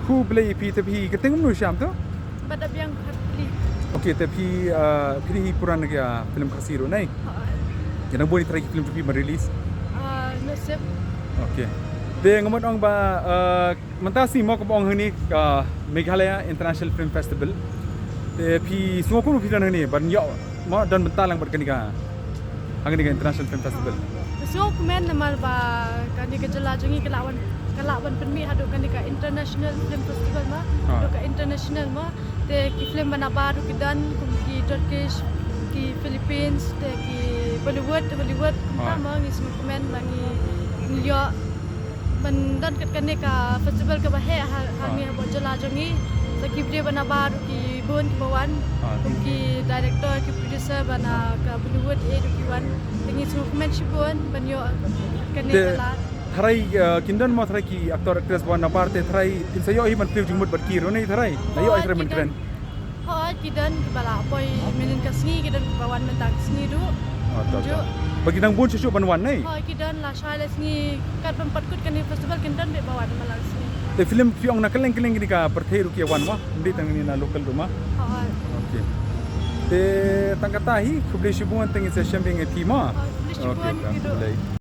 Ku beli pi tapi keteng menu syam tu. Pada biang khatli. Okey tapi pilih hiburan lagi film Kasiro nai. Yang boleh try film tu merilis. Nasib. Okey. Dia ngamot ong ba mentasi mo ko ong ni Meghalaya International Film Festival. Dia pi semua pun film ni ban yo mo dan bentalang berkenika. Hang ni International Film Festival. So komen nama ba kani ke jelajangi kelawan penmi haduk kani ke International Film Festival ma. Haduk ke international ma. Te ki film mana baru kidan ki Turkish ki Philippines te ki Bollywood ma ngi semua komen langi yo dan kani ke festival ke bahe hani bo jelajangi Sakib dia bana baru ki bun ki bawan ki director ki producer bana ka Bollywood ki wan tengi semua komen shibun banyo kani kala Tharai kindan mo tharai ki aktor aktris bawan parte tharai tinsayo hi man film jumut berkiro nei tharai ayo ai man keren ho kidan bala boy minin kasni kidan bawan mentang sni du jo bagi nang bun susu banwan nei ho kidan la shale sni kat pempat kut kani festival kindan be bawan malang sni te film fiong na keleng ni ka perthai rukia wan wa ndi tang ni na local rumah okey te tangkatahi kubli shibun tang is a shambing a tima okey